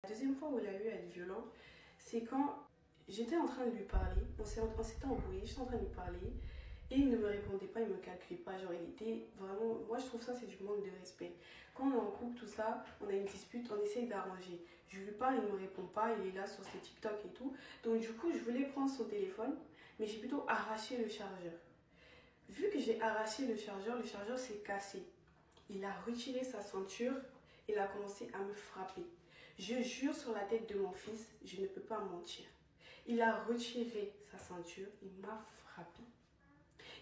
La deuxième fois où il a eu à être violent, c'est quand j'étais en train de lui parler, on s'était embrouillé, j'étais en train de lui parler et il ne me répondait pas, il me calculait pas, genre il était vraiment, moi je trouve ça c'est du manque de respect. Quand on est en couple, tout ça, on a une dispute, on essaye d'arranger. Je lui parle, il ne me répond pas, il est là sur ses TikTok et tout. Donc du coup, je voulais prendre son téléphone, mais j'ai plutôt arraché le chargeur. Vu que j'ai arraché le chargeur s'est cassé. Il a retiré sa ceinture, il a commencé à me frapper. Je jure sur la tête de mon fils, je ne peux pas mentir. Il a retiré sa ceinture, il m'a frappé.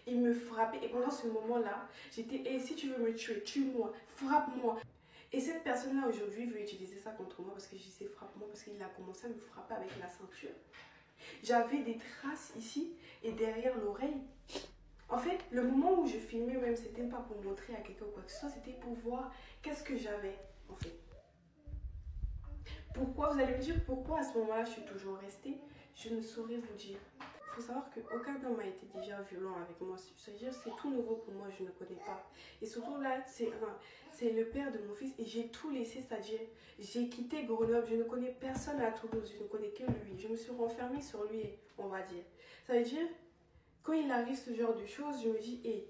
Il me frappait et pendant ce moment-là, j'étais « hey, si tu veux me tuer, tue-moi, frappe-moi ». Et cette personne-là aujourd'hui veut utiliser ça contre moi parce que je disais « frappe-moi » parce qu'il a commencé à me frapper avec la ceinture. J'avais des traces ici et derrière l'oreille. En fait, le moment où je filmais même, c'était pas pour montrer à quelqu'un quoi que ce soit, c'était pour voir qu'est-ce que j'avais en fait. Pourquoi, vous allez me dire pourquoi à ce moment-là je suis toujours restée? Je ne saurais vous dire. Il faut savoir qu'aucun homme n'a été déjà violent avec moi. C'est-à-dire c'est tout nouveau pour moi, je ne connais pas. Et surtout là, c'est le père de mon fils et j'ai tout laissé, c'est-à-dire j'ai quitté Grenoble, je ne connais personne à Toulouse, je ne connais que lui. Je me suis renfermée sur lui, on va dire. Ça veut dire, quand il arrive ce genre de choses, je me dis, hé,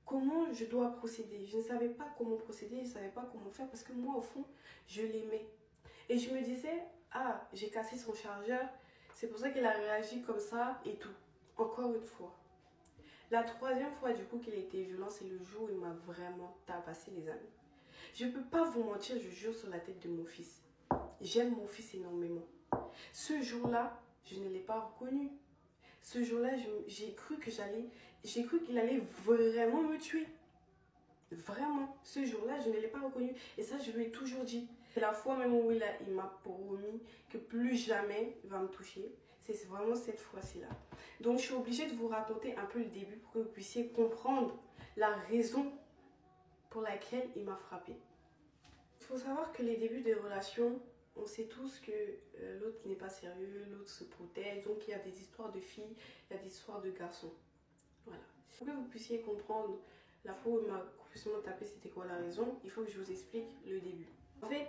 comment je dois procéder? Je ne savais pas comment procéder, je ne savais pas comment faire parce que moi, au fond, je l'aimais. Et je me disais, ah, j'ai cassé son chargeur, c'est pour ça qu'il a réagi comme ça et tout. Encore une fois. La troisième fois, du coup, qu'il a été violent, c'est le jour où il m'a vraiment tabassé, les amis. Je ne peux pas vous mentir, je jure sur la tête de mon fils. J'aime mon fils énormément. Ce jour-là, je ne l'ai pas reconnu. Ce jour-là, j'ai cru qu'il allait vraiment me tuer. Vraiment, ce jour-là, je ne l'ai pas reconnu. Et ça, je lui ai toujours dit. C'est la fois même où il m'a promis que plus jamais il va me toucher. C'est vraiment cette fois-ci-là. Donc, je suis obligée de vous raconter un peu le début pour que vous puissiez comprendre la raison pour laquelle il m'a frappée. Il faut savoir que les débuts des relations, on sait tous que l'autre n'est pas sérieux, l'autre se protège. Donc, il y a des histoires de filles, il y a des histoires de garçons. Voilà. Pour que vous puissiez comprendre la fois où il m'a complètement tapé, c'était quoi la raison, il faut que je vous explique le début. En fait,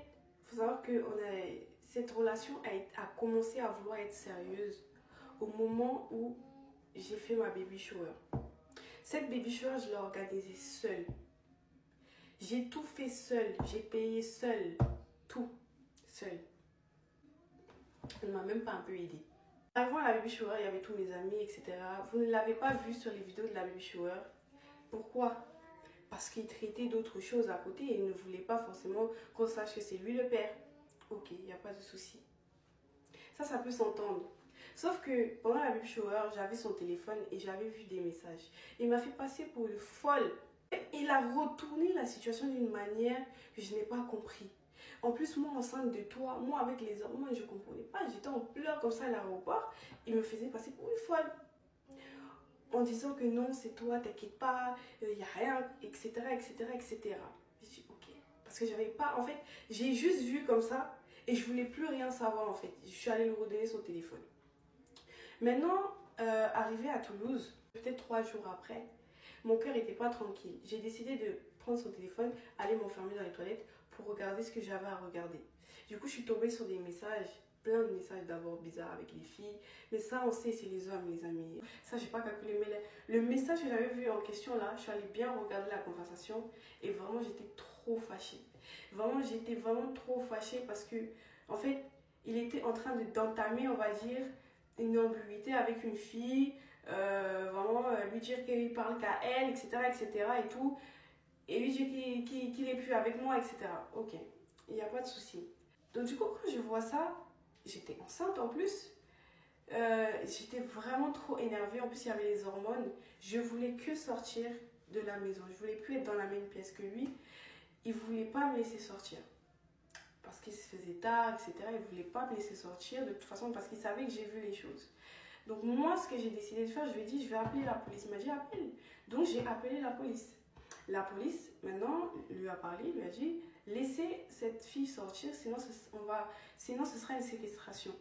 il faut savoir que cette relation a commencé à vouloir être sérieuse au moment où j'ai fait ma baby shower. Cette baby shower, je l'ai organisée seule. J'ai tout fait seule, j'ai payé seule, tout seule. Elle ne m'a même pas un peu aidée. Avant la baby shower, il y avait tous mes amis, etc. Vous ne l'avez pas vu sur les vidéos de la baby shower. Pourquoi? Parce qu'il traitait d'autres choses à côté et il ne voulait pas forcément qu'on sache que c'est lui le père. Ok, il n'y a pas de souci. Ça peut s'entendre. Sauf que pendant la baby shower, j'avais son téléphone et j'avais vu des messages. Il m'a fait passer pour une folle. Il a retourné la situation d'une manière que je n'ai pas compris. En plus, moi enceinte de toi, moi avec les hormones, je ne comprenais pas. J'étais en pleurs comme ça à l'aéroport. Il me faisait passer pour une folle. En disant que non, c'est toi, t'inquiète pas, il n'y a rien, etc., etc., etc. Je dis ok. Parce que j'avais pas, en fait, j'ai juste vu comme ça et je voulais plus rien savoir en fait. Je suis allée lui redonner son téléphone. Maintenant, arrivé à Toulouse, peut-être 3 jours après, mon cœur n'était pas tranquille. J'ai décidé de prendre son téléphone, aller m'enfermer dans les toilettes pour regarder ce que j'avais à regarder. Du coup, je suis tombée sur des messages, plein de messages d'abord bizarres avec les filles. Mais ça, on sait, c'est les hommes, les amis. Ça, j'ai pas calculé. Mais le message que j'avais vu en question là, je suis allée bien regarder la conversation et vraiment, j'étais trop fâchée. Vraiment, j'étais vraiment trop fâchée parce que, en fait, il était en train d'entamer, on va dire, une ambiguïté avec une fille, vraiment lui dire qu'il parle qu'à elle, etc., etc. et tout, et lui dire qu'il est plus avec moi, etc. Ok, il n'y a pas de souci. Donc du coup, quand je vois ça, j'étais enceinte en plus, j'étais vraiment trop énervée, en plus il y avait les hormones, je voulais que sortir de la maison, je voulais plus être dans la même pièce que lui, il voulait pas me laisser sortir. Parce qu'il se faisait tard, etc. Il ne voulait pas me laisser sortir de toute façon parce qu'il savait que j'ai vu les choses. Donc moi, ce que j'ai décidé de faire, je lui ai dit, je vais appeler la police. Il m'a dit, appelle. Donc j'ai appelé la police. La police, maintenant, lui a lui a dit, laissez cette fille sortir, sinon ce sera une séquestration.